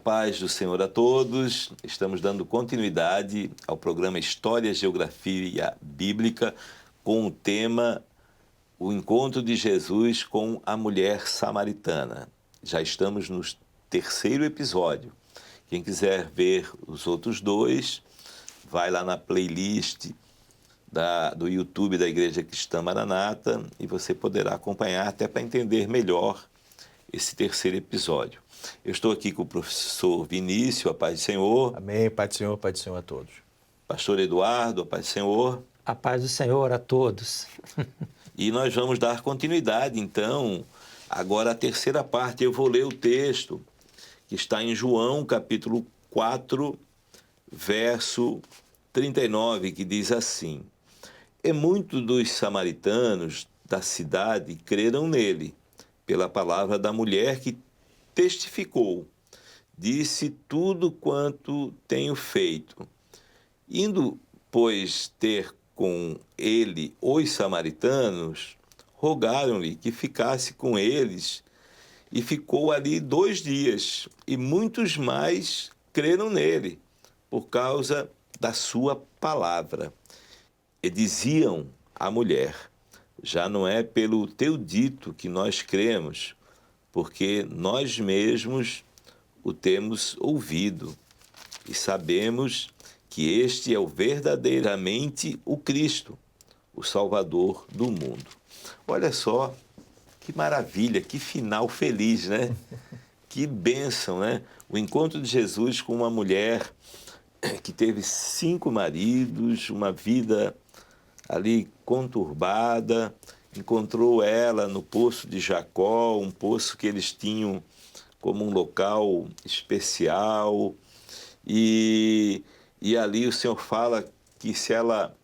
paz do Senhor a todos. Estamos dando continuidade ao programa História, Geografia Bíblica com o tema O Encontro de Jesus com a Mulher Samaritana. Já estamos no terceiro episódio. Quem quiser ver os outros dois, vai lá na playlist do YouTube da Igreja Cristã Maranata e você poderá acompanhar até para entender melhor esse terceiro episódio. Eu estou aqui com o professor Vinícius, a paz do Senhor. Amém, paz do Senhor a todos. Pastor Eduardo, a paz do Senhor. A paz do Senhor a todos. E nós vamos dar continuidade, então, agora a terceira parte. Eu vou ler o texto que está em João, capítulo 4, verso 39, que diz assim: E muitos dos samaritanos da cidade creram nele, pela palavra da mulher que testificou, disse tudo quanto tenho feito. Indo, pois, ter com ele os samaritanos, rogaram-lhe que ficasse com eles, e ficou ali 2 dias, e muitos mais creram nele, por causa da sua palavra. E diziam à mulher: já não é pelo teu dito que nós cremos, porque nós mesmos o temos ouvido e sabemos que este é verdadeiramente o Cristo, o Salvador do mundo. Olha só, que maravilha, que final feliz, né? Que bênção, né? O encontro de Jesus com uma mulher que teve 5 maridos, uma vida ali conturbada, encontrou ela no poço de Jacó, um poço que eles tinham como um local especial, e ali o Senhor fala que se ela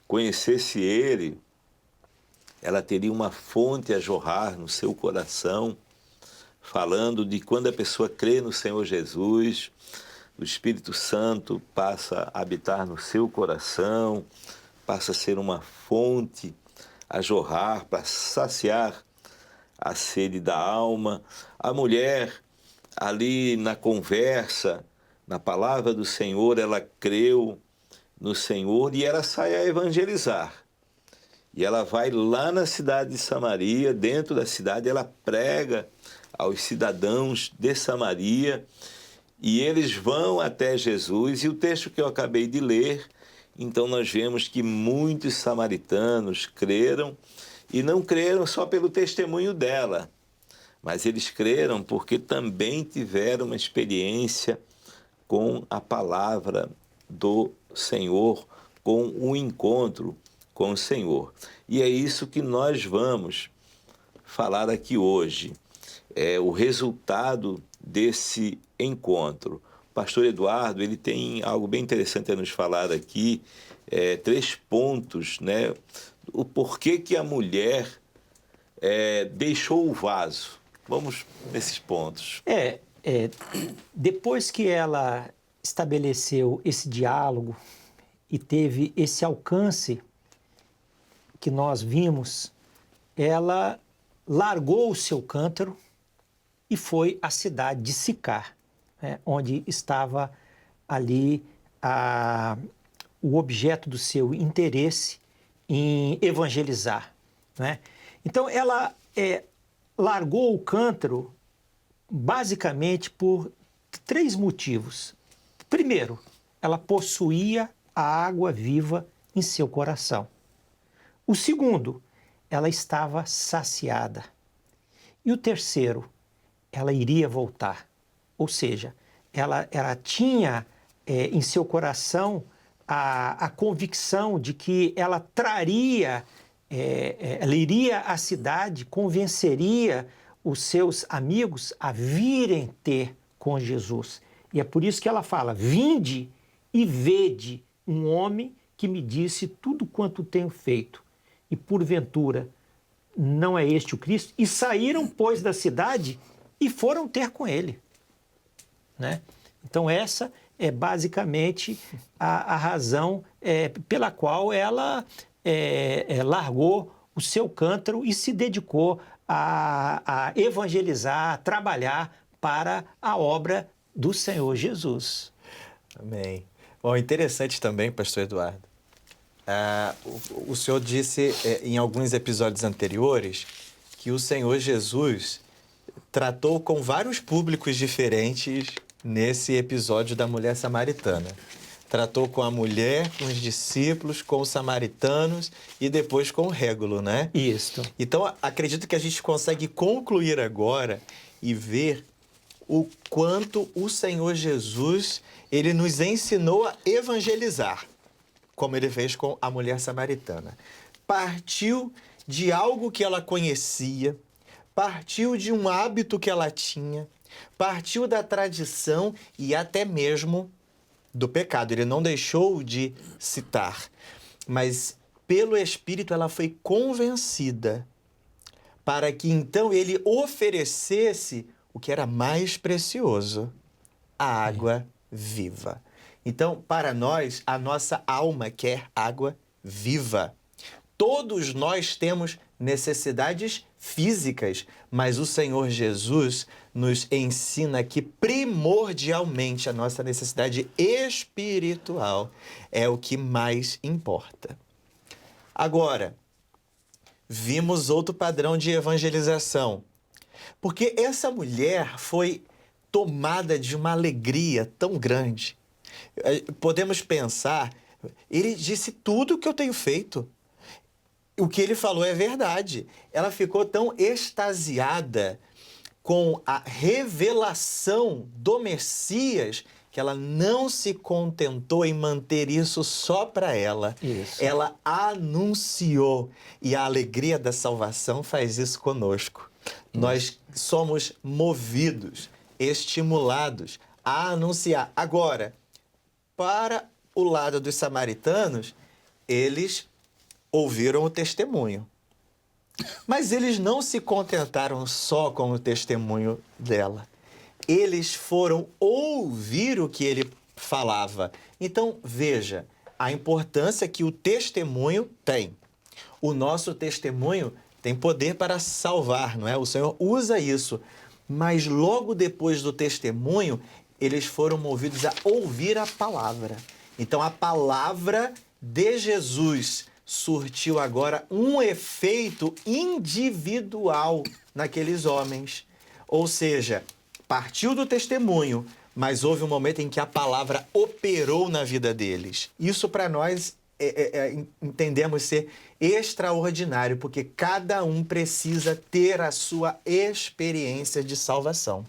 conhecesse ele, ela teria uma fonte a jorrar no seu coração, falando de quando a pessoa crê no Senhor Jesus, o Espírito Santo passa a habitar no seu coração, passa a ser uma fonte a jorrar para saciar a sede da alma. A mulher, ali na conversa, na palavra do Senhor, ela creu no Senhor e ela sai a evangelizar. E ela vai lá na cidade de Samaria, dentro da cidade, ela prega aos cidadãos de Samaria, e eles vão até Jesus. E o texto que eu acabei de ler, então nós vemos que muitos samaritanos creram, e não creram só pelo testemunho dela, mas eles creram porque também tiveram uma experiência com a palavra do Senhor, com o encontro com o Senhor. E é isso que nós vamos falar aqui hoje, é o resultado desse encontro. O pastor Eduardo, ele tem algo bem interessante a nos falar aqui, 3 pontos, né? O porquê que a mulher deixou o vaso. Vamos nesses pontos. Depois que ela estabeleceu esse diálogo e teve esse alcance que nós vimos, ela largou o seu cântaro e foi à cidade de Sicar, né, onde estava ali o objeto do seu interesse em evangelizar, né? Então ela largou o cântaro basicamente por 3 motivos. Primeiro, ela possuía a água viva em seu coração. O segundo, ela estava saciada. E o terceiro, ela iria voltar. Ou seja, ela tinha em seu coração a convicção de que ela traria, ela iria à cidade, convenceria os seus amigos a virem ter com Jesus. E é por isso que ela fala: vinde e vede um homem que me disse tudo quanto tenho feito. E porventura não é este o Cristo? E saíram, pois, da cidade e foram ter com ele, né? Então essa é basicamente a razão pela qual ela largou o seu cântaro e se dedicou a evangelizar, a trabalhar para a obra do Senhor Jesus. Amém. Bom, interessante também, pastor Eduardo. O senhor disse em alguns episódios anteriores que o Senhor Jesus tratou com vários públicos diferentes nesse episódio da mulher samaritana. Tratou com a mulher, com os discípulos, com os samaritanos e depois com o régulo, né? Isso. Então, acredito que a gente consegue concluir agora e ver o quanto o Senhor Jesus, ele nos ensinou a evangelizar, como ele fez com a mulher samaritana. Partiu de algo que ela conhecia, partiu de um hábito que ela tinha, partiu da tradição e até mesmo do pecado. Ele não deixou de citar, mas pelo Espírito ela foi convencida para que então ele oferecesse o que era mais precioso, a água viva. Então, para nós, a nossa alma quer água viva. Todos nós temos necessidades físicas, mas o Senhor Jesus nos ensina que primordialmente a nossa necessidade espiritual é o que mais importa. Agora, vimos outro padrão de evangelização, porque essa mulher foi tomada de uma alegria tão grande. Podemos pensar, ele disse tudo o que eu tenho feito. O que ele falou é verdade. Ela ficou tão extasiada com a revelação do Messias que ela não se contentou em manter isso só para ela. Isso. Ela anunciou. E a alegria da salvação faz isso conosco. Nós somos movidos, estimulados a anunciar. Agora, para o lado dos samaritanos, eles ouviram o testemunho. Mas eles não se contentaram só com o testemunho dela. Eles foram ouvir o que ele falava. Então, veja, a importância que o testemunho tem. O nosso testemunho tem poder para salvar, não é? O Senhor usa isso. Mas logo depois do testemunho, eles foram movidos a ouvir a palavra. Então, a palavra de Jesus surtiu agora um efeito individual naqueles homens. Ou seja, partiu do testemunho, mas houve um momento em que a palavra operou na vida deles. Isso para nós entendemos ser extraordinário, porque cada um precisa ter a sua experiência de salvação.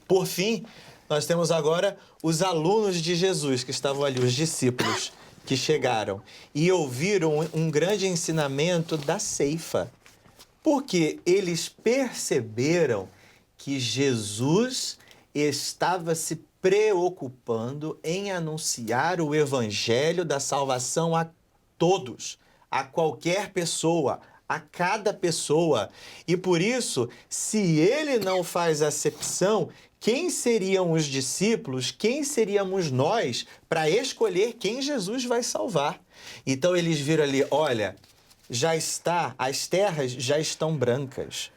Por fim, nós temos agora os alunos de Jesus que estavam ali, os discípulos que chegaram e ouviram um grande ensinamento da ceifa, porque eles perceberam que Jesus estava se preocupando em anunciar o evangelho da salvação a todos, a qualquer pessoa, a cada pessoa. E por isso, se ele não faz acepção, quem seriam os discípulos, quem seríamos nós para escolher quem Jesus vai salvar? Então eles viram ali, olha, as terras já estão brancas.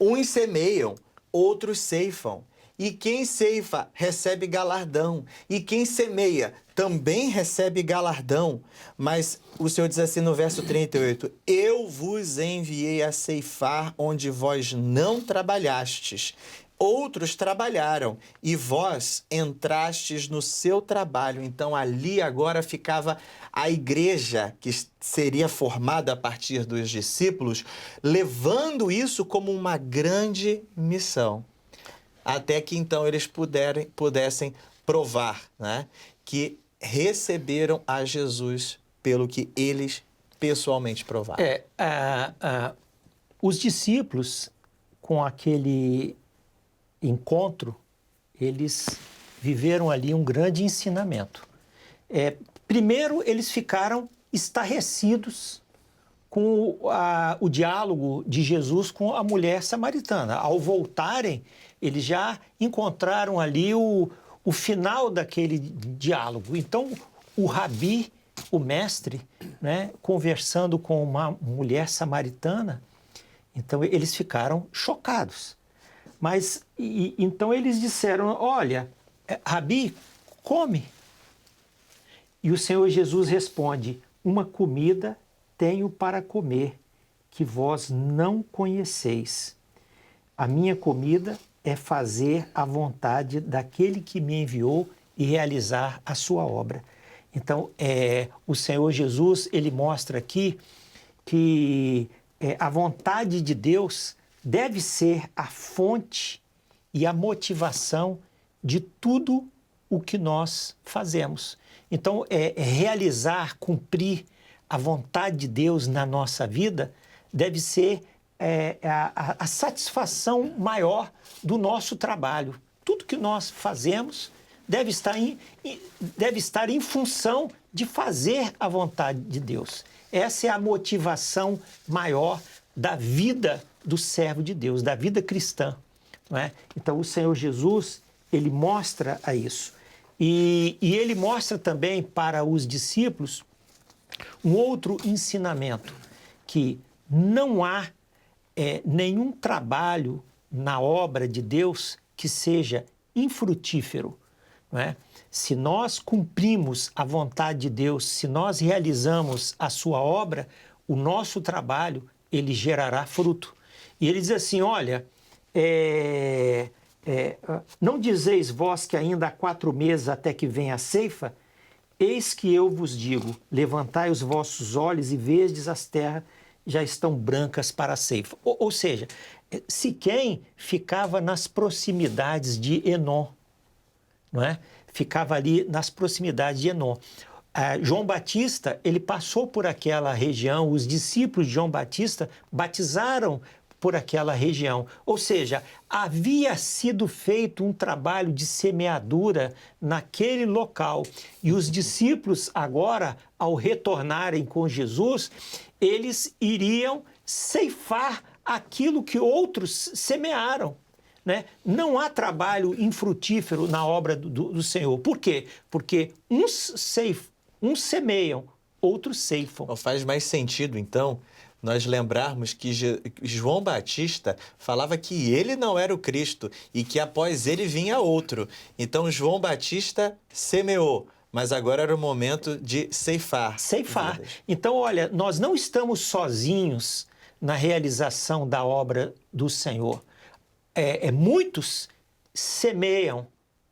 Uns semeiam, outros ceifam. E quem ceifa recebe galardão. E quem semeia também recebe galardão. Mas o Senhor diz assim no verso 38, eu vos enviei a ceifar onde vós não trabalhastes. Outros trabalharam e vós entrastes no seu trabalho. Então ali agora ficava a igreja que seria formada a partir dos discípulos, levando isso como uma grande missão. Até que então eles pudessem provar, né, que receberam a Jesus pelo que eles pessoalmente provaram. Os discípulos, com aquele encontro, eles viveram ali um grande ensinamento. Primeiro, eles ficaram estarrecidos com o diálogo de Jesus com a mulher samaritana. Ao voltarem, eles já encontraram ali o final daquele diálogo. Então, o rabi, o mestre, né, conversando com uma mulher samaritana, então eles ficaram chocados. Mas, então eles disseram, olha, Rabi, come. E o Senhor Jesus responde, uma comida tenho para comer, que vós não conheceis. A minha comida é fazer a vontade daquele que me enviou e realizar a sua obra. Então, o Senhor Jesus, ele mostra aqui que a vontade de Deus deve ser a fonte e a motivação de tudo o que nós fazemos. Então, realizar, cumprir a vontade de Deus na nossa vida deve ser a satisfação maior do nosso trabalho. Tudo que nós fazemos deve estar em função de fazer a vontade de Deus. Essa é a motivação maior da vida do servo de Deus, da vida cristã. Não é? Então, o Senhor Jesus, ele mostra a isso. E ele mostra também para os discípulos um outro ensinamento, que não há nenhum trabalho na obra de Deus que seja infrutífero. Não é? Se nós cumprimos a vontade de Deus, se nós realizamos a sua obra, o nosso trabalho, ele gerará fruto. E ele diz assim, olha, não dizeis vós que ainda há 4 meses até que venha a ceifa? Eis que eu vos digo, levantai os vossos olhos e vedes as terras já estão brancas para a ceifa. Ou seja, Siquém ficava nas proximidades de Enom, não é? Ficava ali nas proximidades de Enom. João Batista, ele passou por aquela região, os discípulos de João Batista batizaram por aquela região. Ou seja, havia sido feito um trabalho de semeadura naquele local. E os discípulos agora, ao retornarem com Jesus, eles iriam ceifar aquilo que outros semearam. Né? Não há trabalho infrutífero na obra do Senhor. Por quê? Porque uns semeiam, outros ceifam. Não faz mais sentido, então, nós lembrarmos que João Batista falava que ele não era o Cristo e que após ele vinha outro. Então, João Batista semeou, mas agora era o momento de ceifar. Ceifar. Então, olha, nós não estamos sozinhos na realização da obra do Senhor. Muitos semeiam,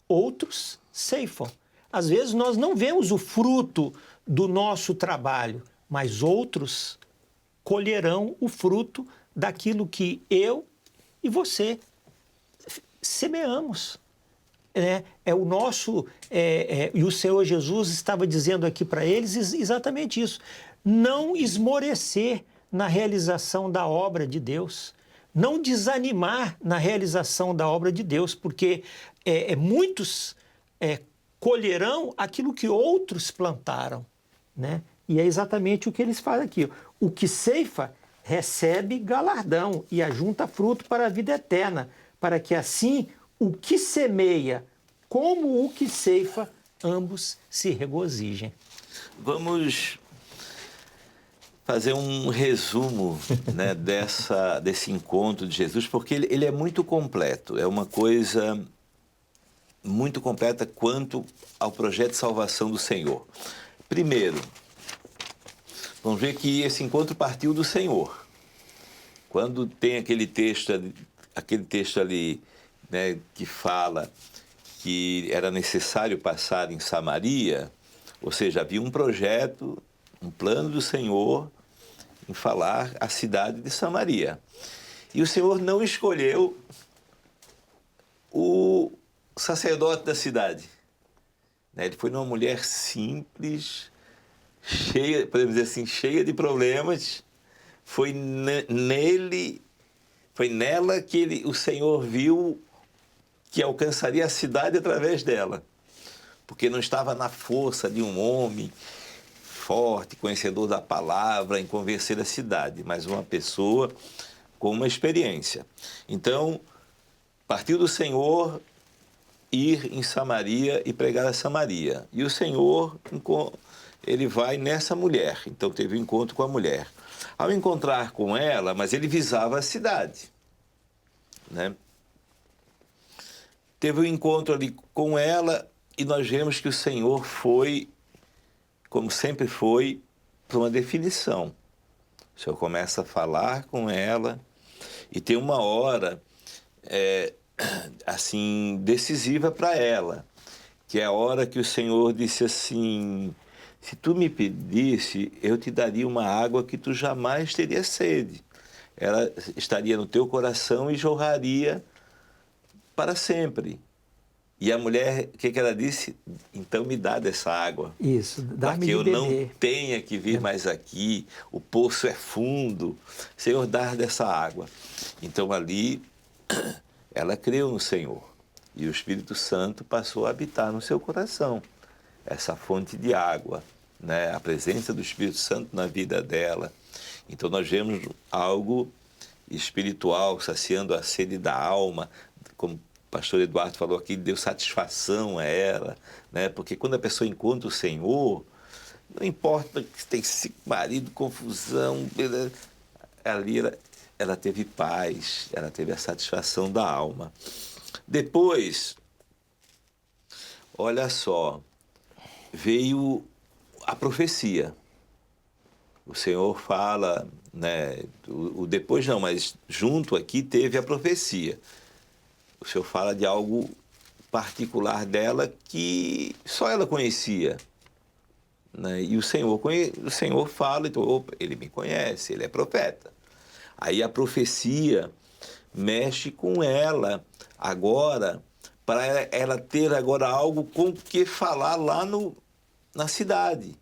outros ceifam. Às vezes nós não vemos o fruto do nosso trabalho, mas outros colherão o fruto daquilo que eu e você semeamos. O nosso, e o Senhor Jesus estava dizendo aqui para eles exatamente isso. Não esmorecer na realização da obra de Deus. Não desanimar na realização da obra de Deus, porque muitos colherão aquilo que outros plantaram, né? E é exatamente o que eles fazem aqui. O que ceifa recebe galardão e ajunta fruto para a vida eterna, para que assim o que semeia como o que ceifa, ambos se regozijem. Vamos fazer um resumo, né, desse encontro de Jesus, porque ele é muito completo, é uma coisa muito completa quanto ao projeto de salvação do Senhor. Primeiro, vamos ver que esse encontro partiu do Senhor. Quando tem aquele texto ali, né, que fala que era necessário passar em Samaria, ou seja, havia um projeto, um plano do Senhor em falar a cidade de Samaria. E o Senhor não escolheu o sacerdote da cidade. Ele foi uma mulher simples, cheia, podemos dizer assim, cheia de problemas. Foi nela que o Senhor viu que alcançaria a cidade através dela. Porque não estava na força de um homem forte, conhecedor da palavra, em convencer a cidade, mas uma pessoa com uma experiência. Então, partiu do Senhor ir em Samaria e pregar a Samaria. E o Senhor, ele vai nessa mulher. Então, teve um encontro com a mulher. Ao encontrar com ela, mas ele visava a cidade, né? teve um encontro ali com ela e nós vemos que o Senhor foi, como sempre foi, para uma definição. O Senhor começa a falar com ela e tem uma hora assim decisiva para ela, que é a hora que o Senhor disse assim: se tu me pedisse, eu te daria uma água que tu jamais teria sede. Ela estaria no teu coração e jorraria para sempre. E a mulher, o que ela disse? Então me dá dessa água. Isso, Para dá-me que de eu não beber. tenha que vir mais aqui, o poço é fundo. Senhor, dá dessa água. Então ali, ela creu no Senhor. E o Espírito Santo passou a habitar no seu coração. Essa fonte de água, né? A presença do Espírito Santo na vida dela. Então nós vemos algo espiritual, saciando a sede da alma, como o pastor Eduardo falou aqui, deu satisfação a ela, né? Porque quando a pessoa encontra o Senhor, não importa que tem marido, confusão, ali ela teve paz, ela teve a satisfação da alma. Depois, olha só, veio a profecia. O Senhor fala, né? O depois não, mas junto aqui teve a profecia. O Senhor fala de algo particular dela que só ela conhecia, né? E o Senhor fala, então, opa, ele me conhece, ele é profeta. Aí a profecia mexe com ela agora, para ela ter agora algo com o que falar lá na cidade.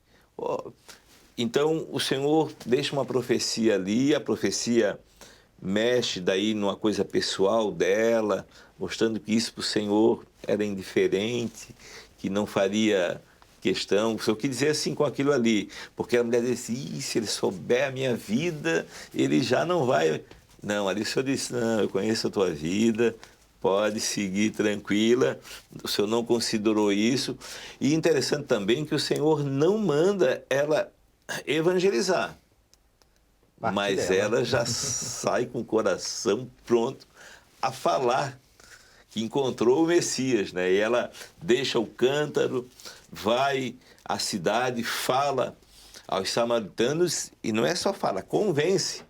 Então o Senhor deixa uma profecia ali, a profecia mexe daí numa coisa pessoal dela, mostrando que isso para o Senhor era indiferente, que não faria questão. O Senhor quis dizer assim com aquilo ali, porque a mulher disse: se ele souber a minha vida, ele já não vai. Não, ali o Senhor disse: não, eu conheço a tua vida, pode seguir tranquila. O Senhor não considerou isso. E interessante também que o Senhor não manda ela evangelizar, mas ela já sai com o coração pronto a falar que encontrou o Messias, né? E ela deixa o cântaro, vai à cidade, fala aos samaritanos, e não é só fala, convence,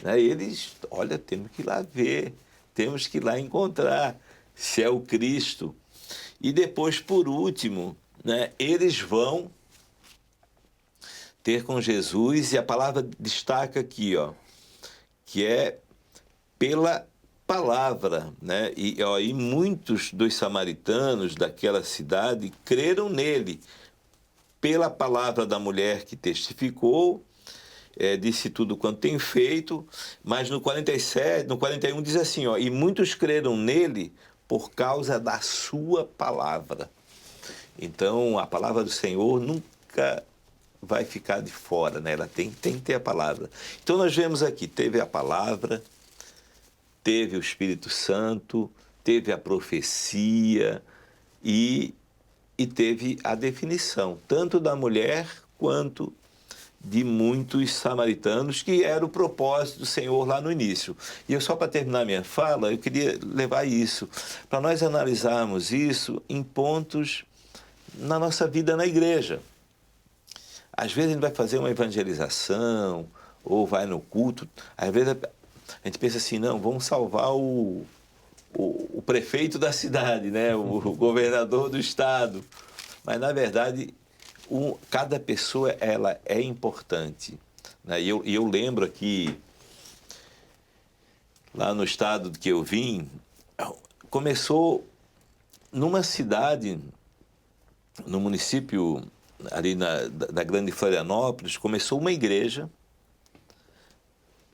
né? Eles, olha, temos que ir lá ver, temos que ir lá encontrar se é o Cristo. E depois, por último, né, eles vão ter com Jesus, e a palavra destaca aqui, ó, que é pela palavra, né? E muitos dos samaritanos daquela cidade creram nele pela palavra da mulher que testificou, disse tudo quanto tem feito, mas no 47, no 41 diz assim, ó, e muitos creram nele por causa da sua palavra. Então, a palavra do Senhor nunca vai ficar de fora, né? Ela tem que ter a palavra. Então nós vemos aqui, teve a palavra, teve o Espírito Santo, teve a profecia e teve a definição, tanto da mulher quanto de muitos samaritanos, que era o propósito do Senhor lá no início. E eu, só para terminar minha fala, eu queria levar isso, para nós analisarmos isso em pontos na nossa vida na igreja. Às vezes a gente vai fazer uma evangelização ou vai no culto, às vezes a gente pensa assim, não, vamos salvar o prefeito da cidade, né? O governador do estado. Mas, na verdade, cada pessoa ela é importante, né? E eu lembro aqui, lá no estado que eu vim, começou numa cidade, no município ali da Grande Florianópolis, começou uma igreja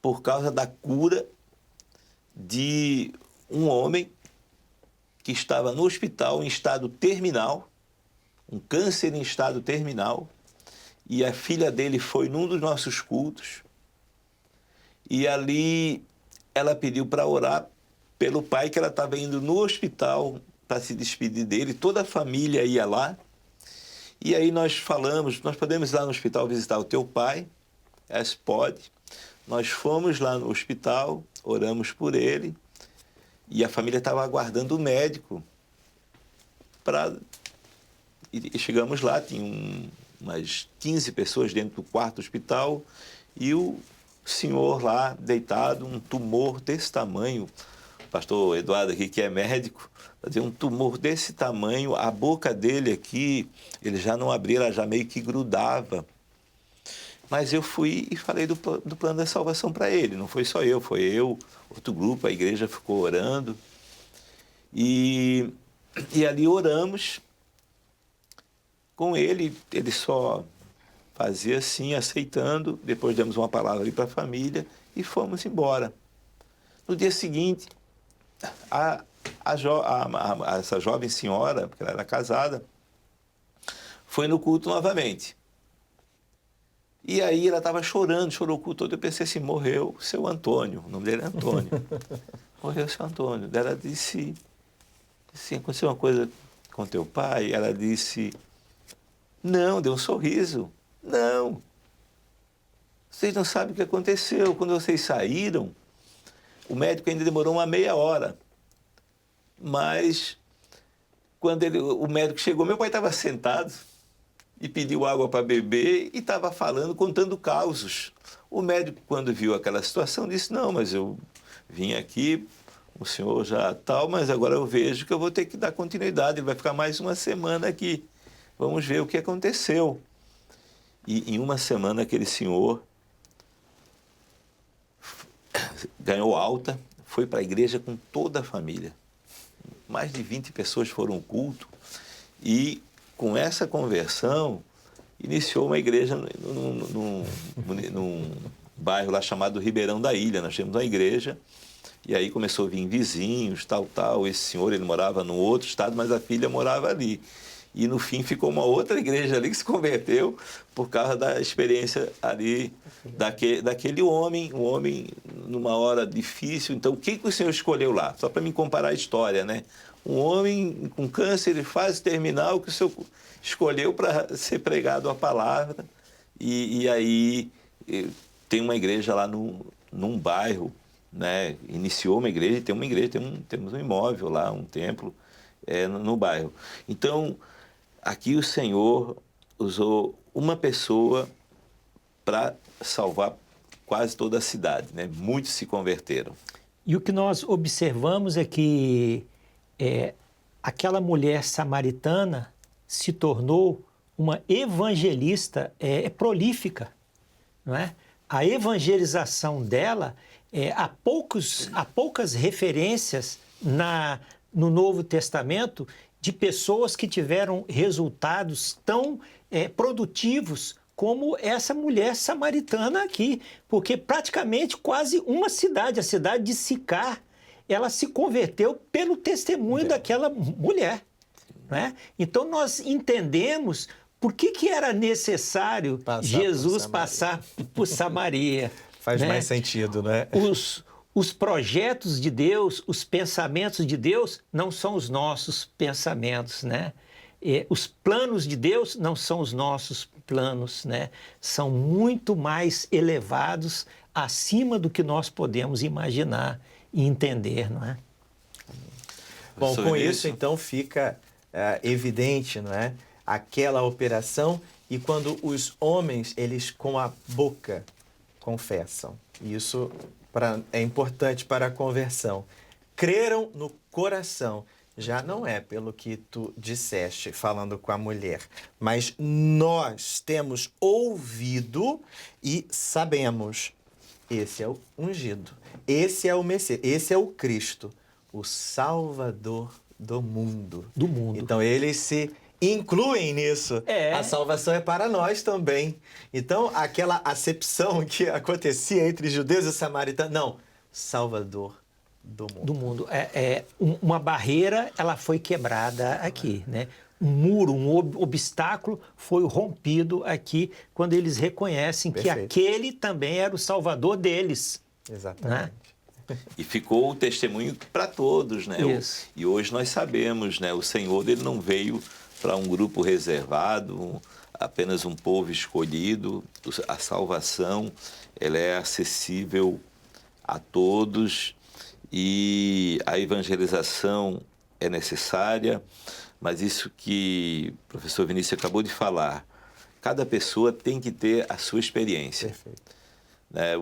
por causa da cura de um homem que estava no hospital em estado terminal, um câncer em estado terminal, e a filha dele foi num dos nossos cultos, e ali ela pediu para orar pelo pai, que ela estava indo no hospital para se despedir dele, toda a família ia lá. E aí nós falamos, nós podemos ir lá no hospital visitar o teu pai? Pode. Nós fomos lá no hospital, oramos por ele, e a família estava aguardando o médico E chegamos lá, tinha umas 15 pessoas dentro do quarto do hospital e o senhor lá deitado, um tumor desse tamanho. O pastor Eduardo aqui, que é médico, fazia um tumor desse tamanho, a boca dele aqui, ele já não abria, ela já meio que grudava. Mas eu fui e falei do plano da salvação para ele. Não foi só eu, foi eu, outro grupo, a igreja ficou orando. E ali oramos com ele, ele só fazia assim, aceitando. Depois demos uma palavra ali para a família e fomos embora. No dia seguinte, essa jovem senhora, porque ela era casada, foi no culto novamente. E aí ela estava chorando, chorou o culto todo. Eu pensei assim, morreu o seu Antônio, o nome dele é Antônio. Morreu o seu Antônio. Daí ela disse, assim, aconteceu uma coisa com teu pai? Ela disse, não, deu um sorriso. Não, vocês não sabem o que aconteceu. Quando vocês saíram, o médico ainda demorou uma meia hora. Mas quando o médico chegou, meu pai estava sentado e pediu água para beber e estava falando, contando causos. O médico, quando viu aquela situação, disse, não, mas eu vim aqui, o senhor já tal, mas agora eu vejo que eu vou ter que dar continuidade, ele vai ficar mais uma semana aqui. Vamos ver o que aconteceu. E em uma semana aquele senhor ganhou alta, foi para a igreja com toda a família. Mais de 20 pessoas foram ao culto e com essa conversão, iniciou uma igreja num bairro lá chamado Ribeirão da Ilha. Nós tínhamos uma igreja e aí começou a vir vizinhos, tal. Esse senhor, ele morava num outro estado, mas a filha morava ali. E no fim ficou uma outra igreja ali que se converteu por causa da experiência ali daquele homem, um homem numa hora difícil. Então, o que o senhor escolheu lá? Só para me comparar a história, né? Um homem com câncer de fase terminal que o senhor escolheu para ser pregado a palavra. E aí tem uma igreja lá num bairro, né? Iniciou uma igreja, tem uma igreja, temos um imóvel lá, um templo no bairro. Então, aqui o Senhor usou uma pessoa para salvar quase toda a cidade, né? Muitos se converteram. E o que nós observamos é que aquela mulher samaritana se tornou uma evangelista prolífica, não é? A evangelização dela, há poucas referências no Novo Testamento de pessoas que tiveram resultados tão produtivos como essa mulher samaritana aqui, porque praticamente quase uma cidade, a cidade de Sicar, ela se converteu pelo testemunho daquela mulher, né? Então nós entendemos por que era necessário Jesus passar por Samaria. Faz né? mais sentido, né? Os projetos de Deus, os pensamentos de Deus não são os nossos pensamentos, né? Os planos de Deus não são os nossos planos, né? São muito mais elevados, acima do que nós podemos imaginar e entender, não é? Bom, com isso, então, fica evidente, não é? Aquela operação e quando os homens, eles com a boca confessam. Isso é importante para a conversão. Creram no coração. Já não é pelo que tu disseste, falando com a mulher, mas nós temos ouvido e sabemos. Esse é o ungido, esse é o Messias, esse é o Cristo, o Salvador do mundo. Do mundo. Então, eles se incluem nisso. A salvação é para nós também. Então, aquela acepção que acontecia entre judeus e samaritanos, não, Salvador do mundo. Do mundo. Uma barreira, ela foi quebrada aqui, né? Um muro, um obstáculo foi rompido aqui quando eles reconhecem que aquele também era o Salvador deles. Exatamente. Né? E ficou o testemunho para todos, né? Isso. E hoje nós sabemos, né? O Senhor, ele não veio para um grupo reservado, apenas um povo escolhido. A salvação, ela é acessível a todos e a evangelização é necessária, mas isso que o professor Vinícius acabou de falar, cada pessoa tem que ter a sua experiência. Perfeito. Né?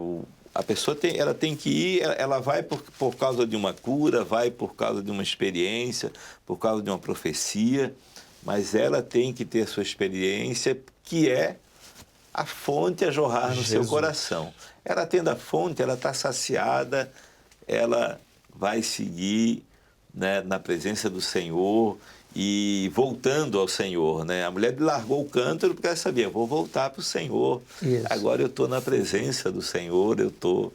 A pessoa ela tem que ir, ela vai por causa de uma cura, vai por causa de uma experiência, por causa de uma profecia, mas ela tem que ter a sua experiência, que é a fonte a jorrar no seu coração. Ela tendo a fonte, ela está saciada, ela vai seguir, né, na presença do Senhor e voltando ao Senhor, né? A mulher largou o cântaro porque ela sabia, vou voltar para o Senhor. Isso. Agora eu estou na presença do Senhor, eu tô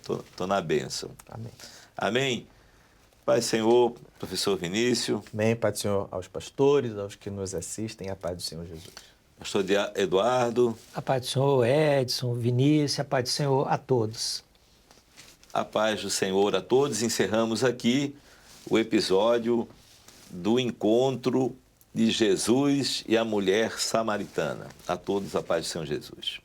na bênção. Amém. Amém? Pai, Senhor, professor Vinícius. Amém, Pai do Senhor, aos pastores, aos que nos assistem, a paz do Senhor Jesus. Pastor Eduardo. A paz do Senhor, Edson, Vinícius, a paz do Senhor a todos. A paz do Senhor a todos. Encerramos aqui o episódio do encontro de Jesus e a mulher samaritana. A todos a paz do Senhor Jesus.